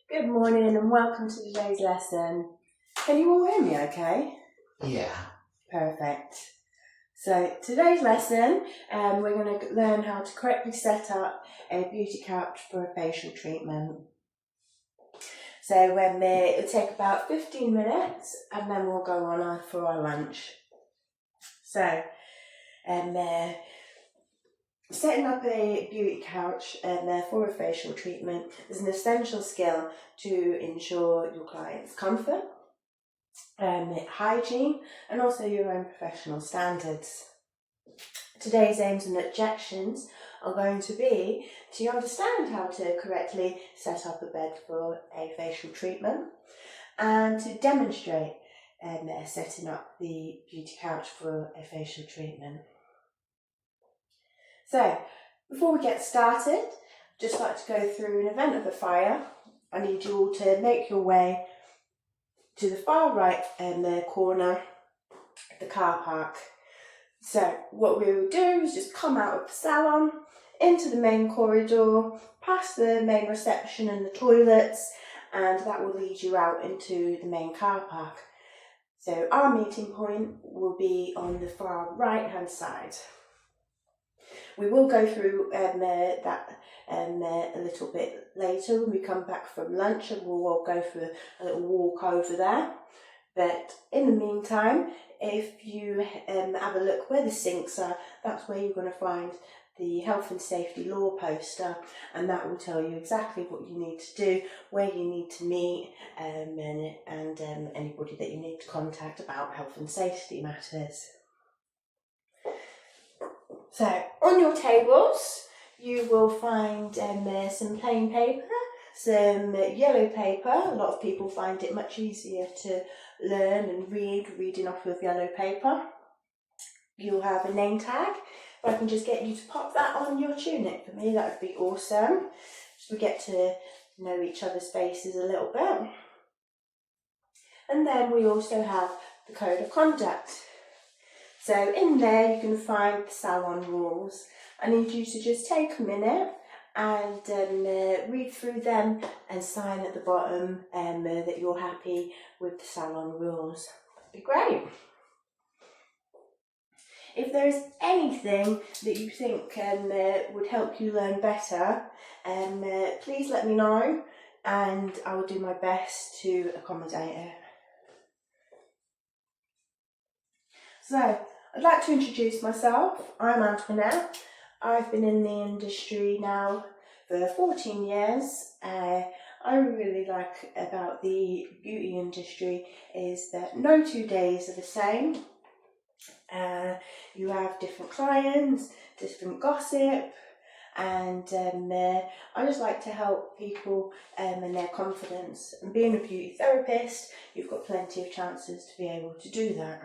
Good morning and welcome to today's lesson. Can you all hear me okay? Yeah. Perfect. So today's lesson, we're going to learn how to correctly set up a beauty couch for a facial treatment. So it'll take about 15 minutes and then we'll go on for our lunch. So setting up a beauty couch for a facial treatment is an essential skill to ensure your client's comfort, hygiene, and also your own professional standards. Today's aims and objections are going to be to understand how to correctly set up a bed for a facial treatment and to demonstrate setting up the beauty couch for a facial treatment. So, before we get started, I'd just like to go through an event of the fire. I need you all to make your way to the far right corner of the car park. So, what we will do is just come out of the salon, into the main corridor, past the main reception and the toilets, and that will lead you out into the main car park. So, our meeting point will be on the far right hand side. We will go through that a little bit later when we come back from lunch, and we'll all go for a little walk over there. But in the meantime, if you have a look where the sinks are, that's where you're going to find the health and safety law poster, and that will tell you exactly what you need to do, where you need to meet, and anybody that you need to contact about health and safety matters. So, on your tables, you will find some plain paper, some yellow paper. A lot of people find it much easier to learn and reading off of yellow paper. You'll have a name tag. If I can just get you to pop that on your tunic for me, that would be awesome. So we get to know each other's faces a little bit. And then we also have the code of conduct. So in there you can find the salon rules. I need you to just take a minute and read through them and sign at the bottom that you're happy with the salon rules. That'd be great. If there is anything that you think would help you learn better, please let me know and I will do my best to accommodate it. So, I'd like to introduce myself. I'm Antoinette. I've been in the industry now for 14 years. I really like about the beauty industry is that no 2 days are the same. You have different clients, different gossip, and I just like to help people and their confidence. And being a beauty therapist, you've got plenty of chances to be able to do that.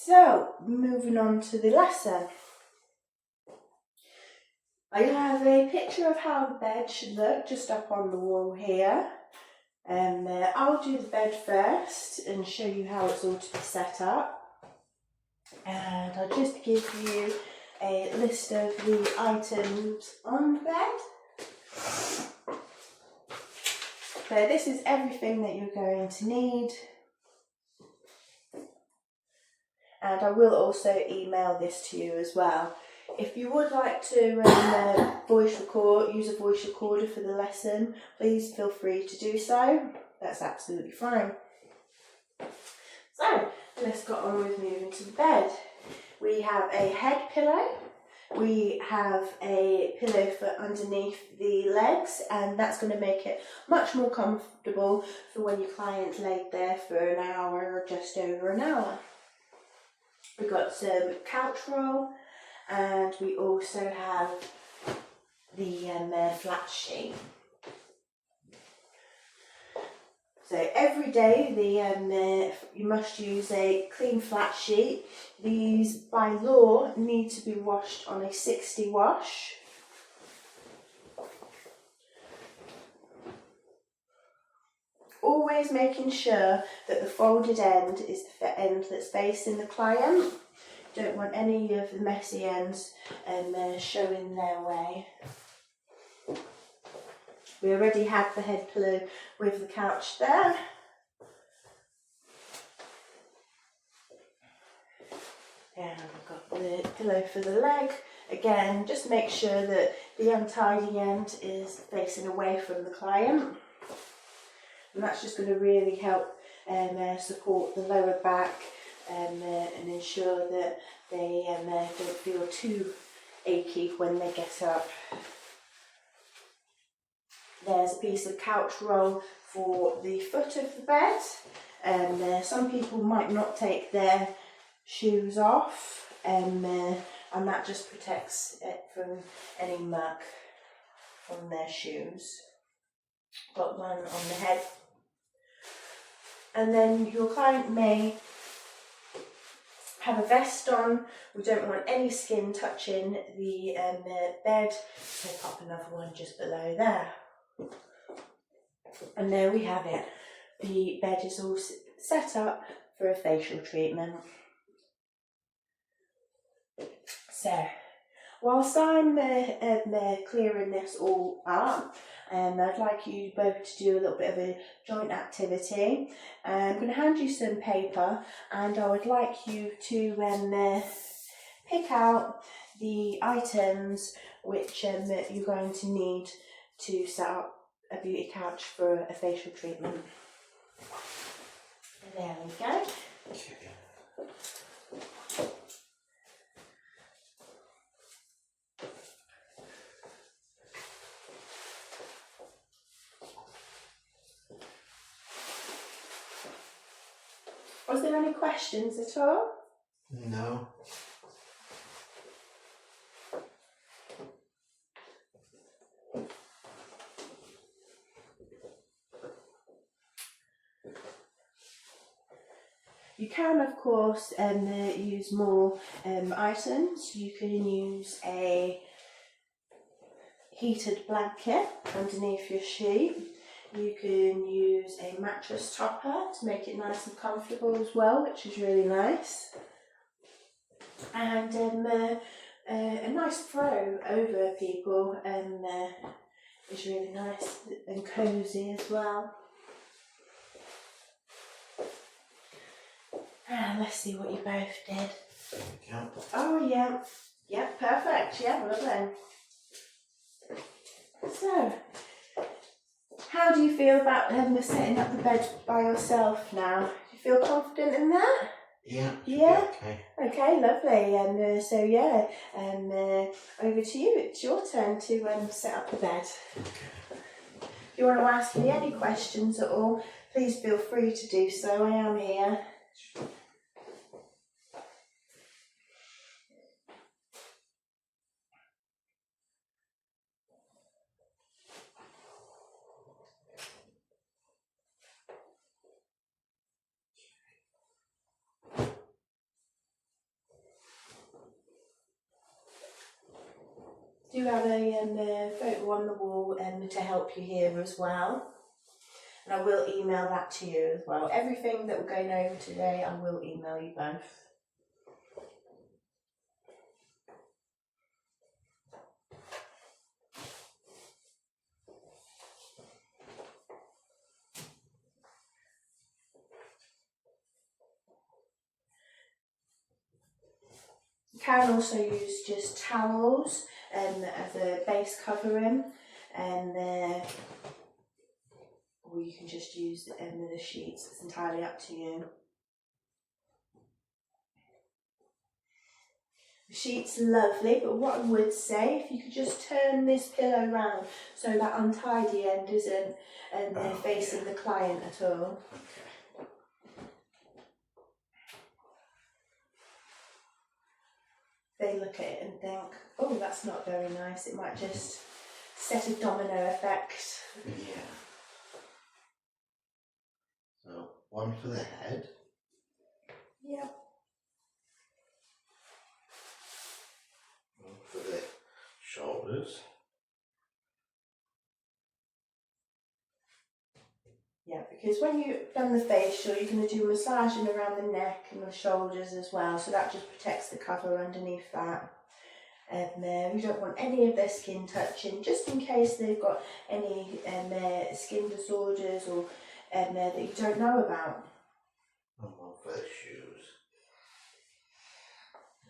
So, moving on to the lesson. I have a picture of how the bed should look just up on the wall here. I'll do the bed first and show you how it's all to be set up. And I'll just give you a list of the items on the bed. So this is everything that you're going to need. And I will also email this to you as well. If you would like to use a voice recorder for the lesson, please feel free to do so. That's absolutely fine. So, let's get on with moving to the bed. We have a head pillow. We have a pillow for underneath the legs, and that's going to make it much more comfortable for when your client's laid there for an hour or just over an hour. We've got some couch roll, and we also have the flat sheet. So every day you must use a clean flat sheet. These by law need to be washed on a 60 wash. Always making sure that the folded end is the end that's facing the client. Don't want any of the messy ends showing their way. We already have the head pillow with the couch there. And we've got the pillow for the leg. Again, just make sure that the untidy end is facing away from the client. And that's just going to really help support the lower back and ensure that they don't feel too achy when they get up. There's a piece of couch roll for the foot of the bed. Some people might not take their shoes off, and that just protects it from any muck from their shoes. Got one on the head. And then your client may have a vest on. We don't want any skin touching the bed, so pop another one just below there. And there we have it. The bed is all set up for a facial treatment. So, whilst I'm clearing this all up, I'd like you both to do a little bit of a joint activity. I'm going to hand you some paper, and I would like you to pick out the items which you're going to need to set up a beauty couch for a facial treatment. And there we go. Okay. Was there any questions at all? No. You can, of course, use more items. You can use a heated blanket underneath your sheet. You can use a mattress topper to make it nice and comfortable as well, which is really nice. And a nice throw over people is really nice and cosy as well. And let's see what you both did. There we go. Oh yeah, yeah, perfect. Yeah, lovely. So, how do you feel about setting up the bed by yourself now? Do you feel confident in that? Yeah. Yeah. Okay. Okay, lovely. And so yeah, over to you. It's your turn to set up the bed. Okay. If you want to ask me any questions at all, please feel free to do so. I am here. Do have a photo on the wall to help you here as well. And I will email that to you as well. Everything that we're going over today, I will email you both. You can also use just towels as a base covering, and or you can just use the sheets. It's entirely up to you. The sheet's lovely, but what I would say, if you could just turn this pillow round so that untidy end isn't facing the client at all. They look at it and think, oh, that's not very nice. It might just set a domino effect. Yeah. So, one for the head. Yep. One for the shoulders. Yeah, because when you've done the facial, you're going to do massaging around the neck and the shoulders as well, so that just protects the cover underneath that. We don't want any of their skin touching, just in case they've got any skin disorders or that you don't know about. And one for the shoes.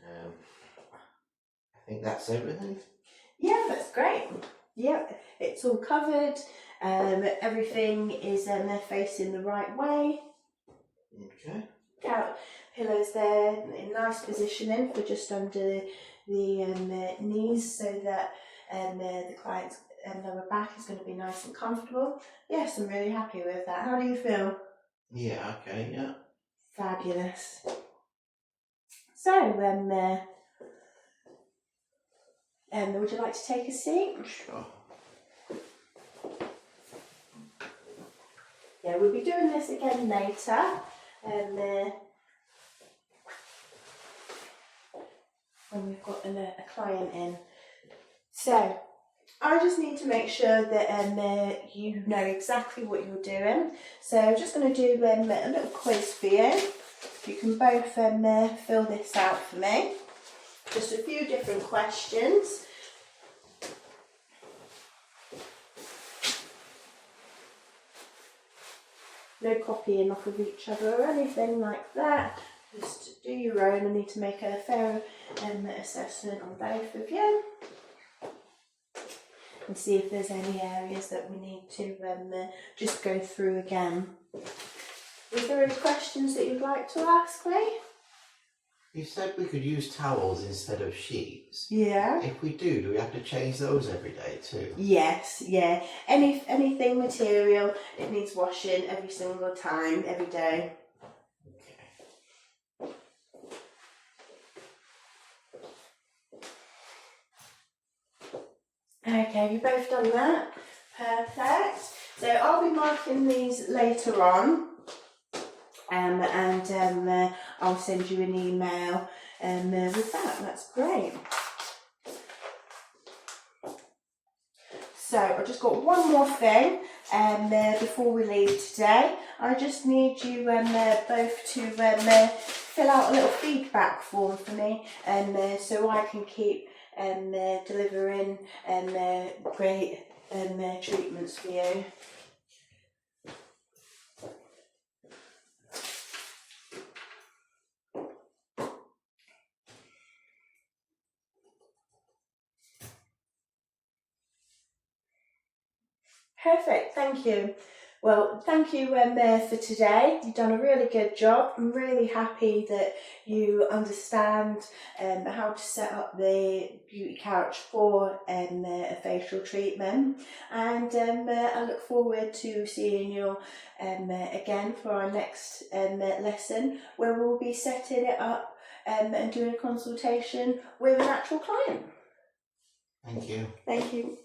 I think that's everything. Yeah, that's great. Yep, it's all covered. Everything is facing the right way. Okay. Got pillows there in nice positioning for just under the knees, so that the client's lower back is going to be nice and comfortable. Yes, I'm really happy with that. How do you feel? Yeah, okay, yeah. Fabulous. So, would you like to take a seat? Sure. Yeah, we'll be doing this again later. When we've got a client in. So, I just need to make sure that you know exactly what you're doing. So I'm just going to do a little quiz for you. You can both fill this out for me. Just a few different questions. No copying off of each other or anything like that. Just do your own. I need to make a fair assessment on both of you. And see if there's any areas that we need to just go through again. Is there any questions that you'd like to ask me? You said we could use towels instead of sheets. Yeah. If we do we have to change those every day too? Yes, yeah. Anything material, it needs washing every single time, every day. Okay. Okay, you've both done that. Perfect. So I'll be marking these later on. And I'll send you an email with that. That's great. So I've just got one more thing before we leave today. I just need you both to fill out a little feedback form for me, so I can keep delivering great treatments for you. Perfect, thank you. Well, thank you for today. You've done a really good job. I'm really happy that you understand how to set up the beauty couch for a facial treatment. And I look forward to seeing you again for our next lesson, where we'll be setting it up and doing a consultation with an actual client. Thank you. Thank you.